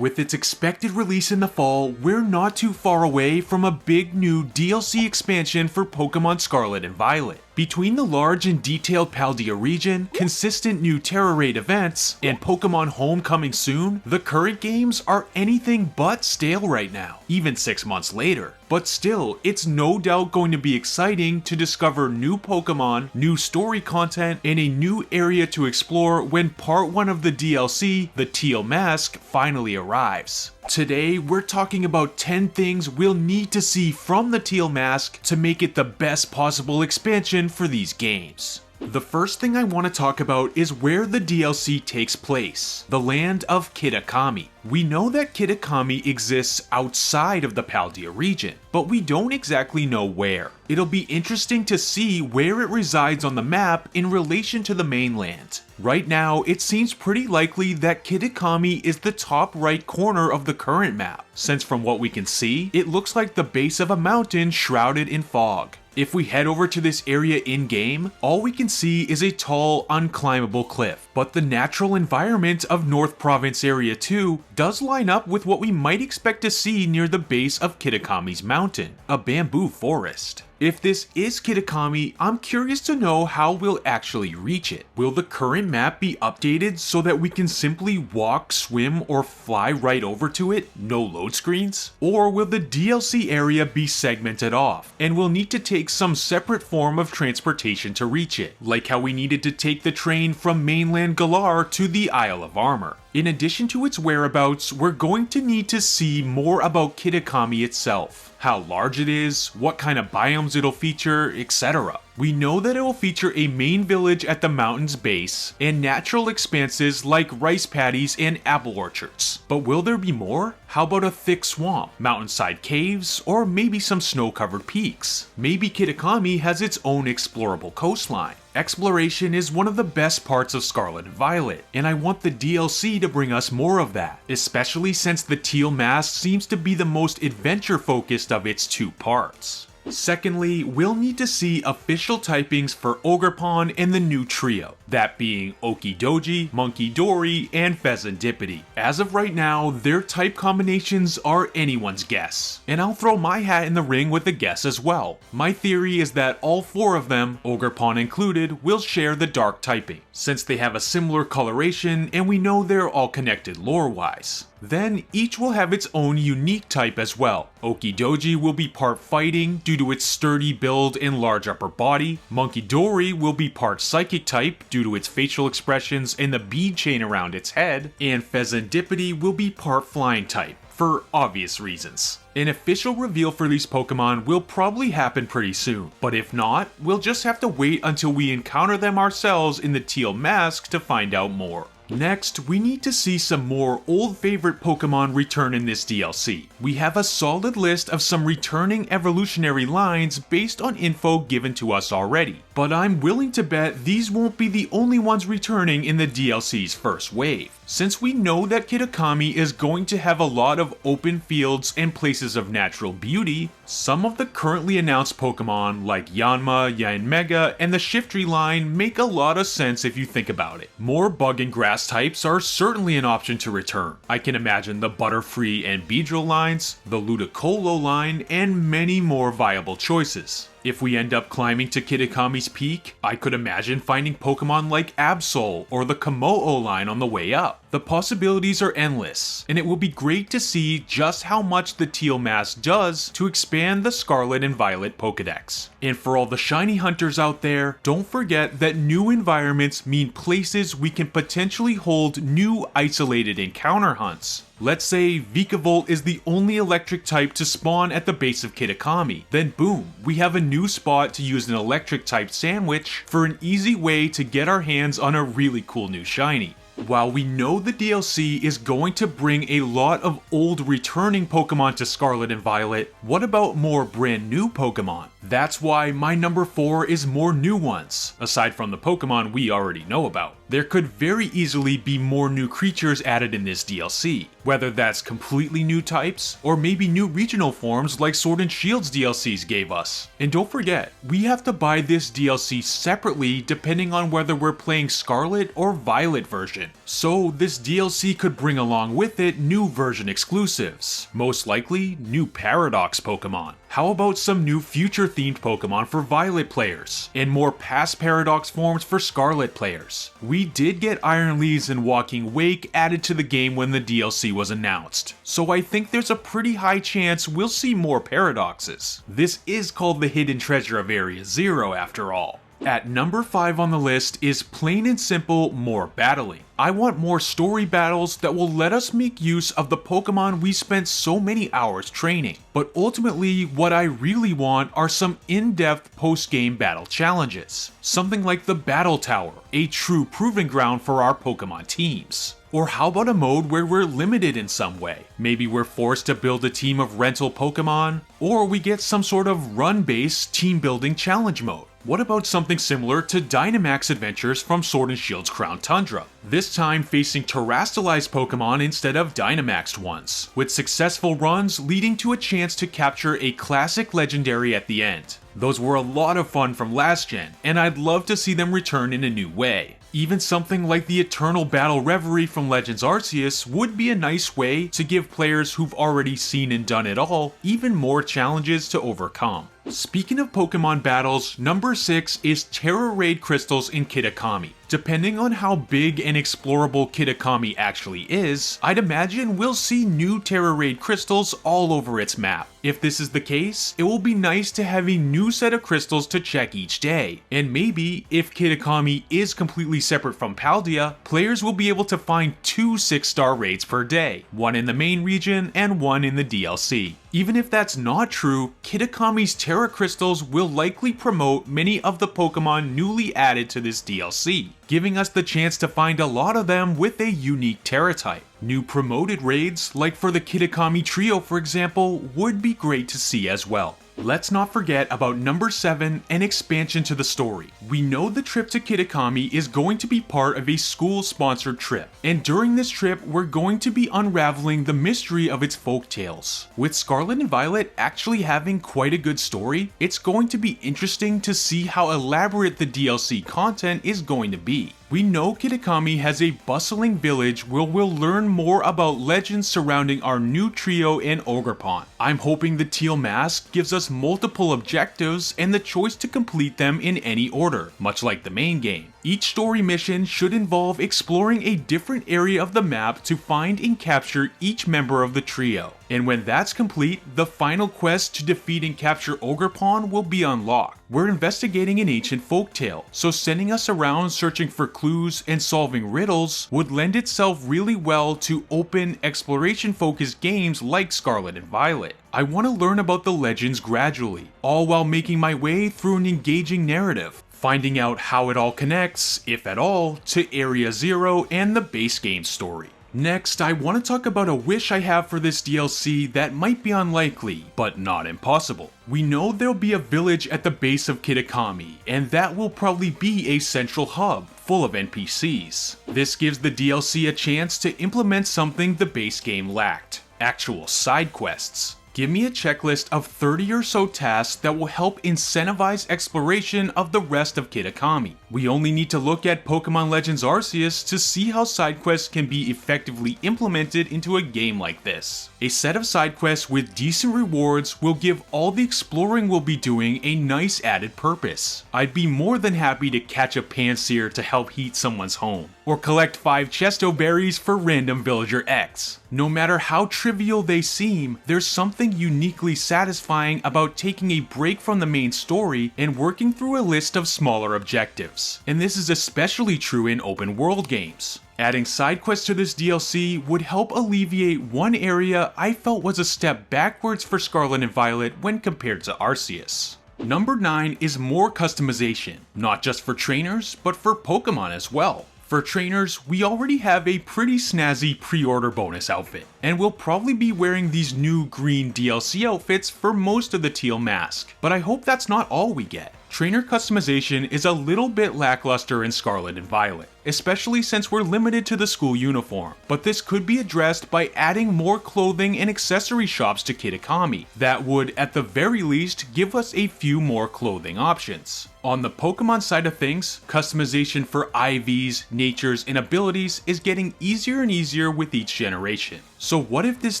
With its expected release in the fall, we're not too far away from a big new DLC expansion for Pokemon Scarlet and Violet. Between the large and detailed Paldea region, consistent new Terra Raid events, and Pokemon Home coming soon, the current games are anything but stale right now, even 6 months later. But still, it's no doubt going to be exciting to discover new Pokemon, new story content, and a new area to explore when part 1 of the DLC, the Teal Mask, finally arrives. Today, we're talking about 10 things we'll need to see from the Teal Mask to make it the best possible expansion for these games. The first thing I want to talk about is where the DLC takes place, the land of Kitakami. We know that Kitakami exists outside of the Paldea region, but we don't exactly know where. It'll be interesting to see where it resides on the map in relation to the mainland. Right now, it seems pretty likely that Kitakami is the top right corner of the current map, since from what we can see, it looks like the base of a mountain shrouded in fog. If we head over to this area in-game, all we can see is a tall, unclimbable cliff, but the natural environment of North Province Area 2 does line up with what we might expect to see near the base of Kitakami's mountain, a bamboo forest. If this is Kitakami, I'm curious to know how we'll actually reach it. Will the current map be updated so that we can simply walk, swim, or fly right over to it, no load screens? Or will the DLC area be segmented off, and we'll need to take some separate form of transportation to reach it, like how we needed to take the train from mainland Galar to the Isle of Armor? In addition to its whereabouts, we're going to need to see more about Kitakami itself. How large it is, what kind of biomes it'll feature, etc. We know that it will feature a main village at the mountain's base, and natural expanses like rice paddies and apple orchards. But will there be more? How about a thick swamp, mountainside caves, or maybe some snow-covered peaks? Maybe Kitakami has its own explorable coastline. Exploration is one of the best parts of Scarlet and Violet, and I want the DLC to bring us more of that, especially since the Teal Mask seems to be the most adventure-focused of its 2 parts. Secondly, we'll need to see official typings for Ogerpon and the new trio, that being Okidogi, Munkidori, and Pheasantipity. As of right now, their type combinations are anyone's guess, and I'll throw my hat in the ring with a guess as well. My theory is that all 4 of them, Ogerpon included, will share the dark typing, since they have a similar coloration and we know they're all connected lore-wise. Then, each will have its own unique type as well. Okidogi will be part fighting due to its sturdy build and large upper body. Munkidori will be part psychic type due to its facial expressions and the bead chain around its head. And Pheasantipity will be part flying type, for obvious reasons. An official reveal for these Pokemon will probably happen pretty soon, but if not, we'll just have to wait until we encounter them ourselves in the Teal Mask to find out more. Next, we need to see some more old favorite Pokemon return in this DLC. We have a solid list of some returning evolutionary lines based on info given to us already, but I'm willing to bet these won't be the only ones returning in the DLC's first wave. Since we know that Kitakami is going to have a lot of open fields and places of natural beauty, some of the currently announced Pokemon like Yanma, Yanmega, and the Shiftry line make a lot of sense if you think about it. More bug and grass types are certainly an option to return. I can imagine the Butterfree and Beedrill lines, the Ludicolo line, and many more viable choices. If we end up climbing to Kitakami's peak, I could imagine finding Pokemon like Absol or the Komo-o line on the way up. The possibilities are endless, and it will be great to see just how much the Teal Mask does to expand the Scarlet and Violet Pokedex. And for all the shiny hunters out there, don't forget that new environments mean places we can potentially hold new isolated encounter hunts. Let's say Vikavolt is the only electric type to spawn at the base of Kitakami, then boom, we have a new spot to use an electric type sandwich for an easy way to get our hands on a really cool new shiny. While we know the DLC is going to bring a lot of old returning Pokemon to Scarlet and Violet, what about more brand new Pokemon? That's why my number 4 is more new ones, aside from the Pokemon we already know about. There could very easily be more new creatures added in this DLC, whether that's completely new types, or maybe new regional forms like Sword and Shield's DLCs gave us. And don't forget, we have to buy this DLC separately depending on whether we're playing Scarlet or Violet version. So this DLC could bring along with it new version exclusives, most likely new Paradox Pokemon. How about some new future-themed Pokemon for Violet players, and more past Paradox forms for Scarlet players? We did get Iron Leaves and Walking Wake added to the game when the DLC was announced, so I think there's a pretty high chance we'll see more Paradoxes. This is called the hidden treasure of Area Zero after all. At number 5 on the list is plain and simple more battling. I want more story battles that will let us make use of the Pokemon we spent so many hours training. But ultimately, what I really want are some in-depth post-game battle challenges. Something like the Battle Tower, a true proving ground for our Pokemon teams. Or how about a mode where we're limited in some way? Maybe we're forced to build a team of rental Pokemon, or we get some sort of run-based team-building challenge mode. What about something similar to Dynamax adventures from Sword and Shield's Crown Tundra? This time facing terrestrialized Pokemon instead of Dynamaxed ones, with successful runs leading to a chance to capture a classic legendary at the end. Those were a lot of fun from last gen, and I'd love to see them return in a new way. Even something like the Eternal Battle Reverie from Legends Arceus would be a nice way to give players who've already seen and done it all even more challenges to overcome. Speaking of Pokemon battles, number 6 is Terra Raid Crystals in Kitakami. Depending on how big and explorable Kitakami actually is, I'd imagine we'll see new Terra Raid crystals all over its map. If this is the case, it will be nice to have a new set of crystals to check each day. And maybe, if Kitakami is completely separate from Paldea, players will be able to find 2 6-star raids per day, one in the main region and one in the DLC. Even if that's not true, Kitakami's Terra Crystals will likely promote many of the Pokemon newly added to this DLC, giving us the chance to find a lot of them with a unique Terra type. New promoted raids, like for the Kitakami Trio for example, would be great to see as well. Let's not forget about number 7, an expansion to the story. We know the trip to Kitakami is going to be part of a school-sponsored trip, and during this trip we're going to be unraveling the mystery of its folktales. With Scarlet and Violet actually having quite a good story, it's going to be interesting to see how elaborate the DLC content is going to be. We know Kitakami has a bustling village where we'll learn more about legends surrounding our new trio in Ogerpon. I'm hoping the Teal Mask gives us multiple objectives and the choice to complete them in any order, much like the main game. Each story mission should involve exploring a different area of the map to find and capture each member of the trio. And when that's complete, the final quest to defeat and capture Ogerpon will be unlocked. We're investigating an ancient folktale, so sending us around searching for clues and solving riddles would lend itself really well to open, exploration-focused games like Scarlet and Violet. I want to learn about the legends gradually, all while making my way through an engaging narrative, finding out how it all connects, if at all, to Area Zero and the base game story. Next, I want to talk about a wish I have for this DLC that might be unlikely, but not impossible. We know there'll be a village at the base of Kitakami, and that will probably be a central hub, full of NPCs. This gives the DLC a chance to implement something the base game lacked: actual side quests. Give me a checklist of 30 or so tasks that will help incentivize exploration of the rest of Kitakami. We only need to look at Pokemon Legends Arceus to see how side quests can be effectively implemented into a game like this. A set of side quests with decent rewards will give all the exploring we'll be doing a nice added purpose. I'd be more than happy to catch a Pansear to help heat someone's home, or collect 5 Chesto berries for random villager X. No matter how trivial they seem, there's something uniquely satisfying about taking a break from the main story and working through a list of smaller objectives. And this is especially true in open world games. Adding side quests to this DLC would help alleviate one area I felt was a step backwards for Scarlet and Violet when compared to Arceus. Number 9 is more customization, not just for trainers, but for Pokemon as well. For trainers, we already have a pretty snazzy pre-order bonus outfit, and we'll probably be wearing these new green DLC outfits for most of the Teal Mask, but I hope that's not all we get. Trainer customization is a little bit lackluster in Scarlet and Violet, especially since we're limited to the school uniform, but this could be addressed by adding more clothing and accessory shops to Kitakami. That would, at the very least, give us a few more clothing options. On the Pokemon side of things, customization for IVs, natures, and abilities is getting easier and easier with each generation. So what if this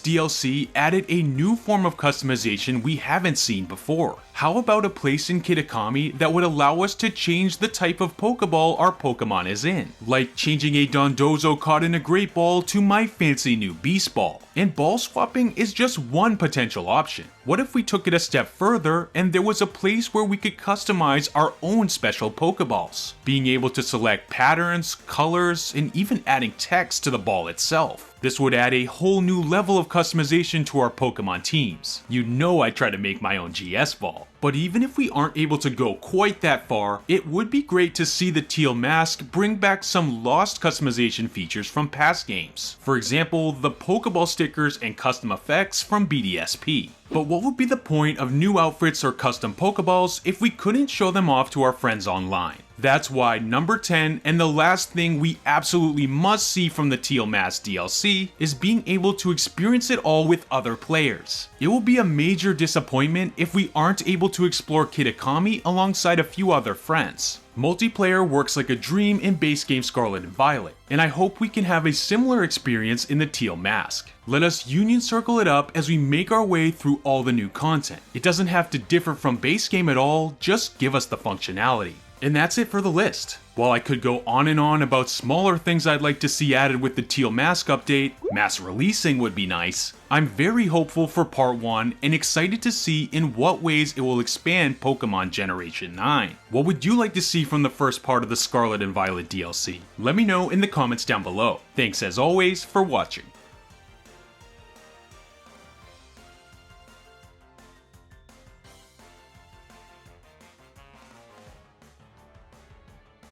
DLC added a new form of customization we haven't seen before? How about a place in Kitakami that would allow us to change the type of Pokeball our Pokemon is in? Like changing a Dondozo caught in a Great Ball to my fancy new Beast Ball. And ball swapping is just one potential option. What if we took it a step further and there was a place where we could customize our own special Pokeballs, being able to select patterns, colors, and even adding text to the ball itself? This would add a whole new level of customization to our Pokemon teams. You know I try to make my own GS ball. But even if we aren't able to go quite that far, it would be great to see the Teal Mask bring back some lost customization features from past games. For example, the Pokeball stickers and custom effects from BDSP. But what would be the point of new outfits or custom Pokeballs if we couldn't show them off to our friends online? That's why number 10, and the last thing we absolutely must see from the Teal Mask DLC, is being able to experience it all with other players. It will be a major disappointment if we aren't able to explore Kitakami alongside a few other friends. Multiplayer works like a dream in base game Scarlet and Violet, and I hope we can have a similar experience in the Teal Mask. Let us Union Circle it up as we make our way through all the new content. It doesn't have to differ from base game at all, just give us the functionality. And that's it for the list. While I could go on and on about smaller things I'd like to see added with the Teal Mask update, mass releasing would be nice, I'm very hopeful for part 1 and excited to see in what ways it will expand Pokemon Generation 9. What would you like to see from the first part of the Scarlet and Violet DLC? Let me know in the comments down below. Thanks as always for watching.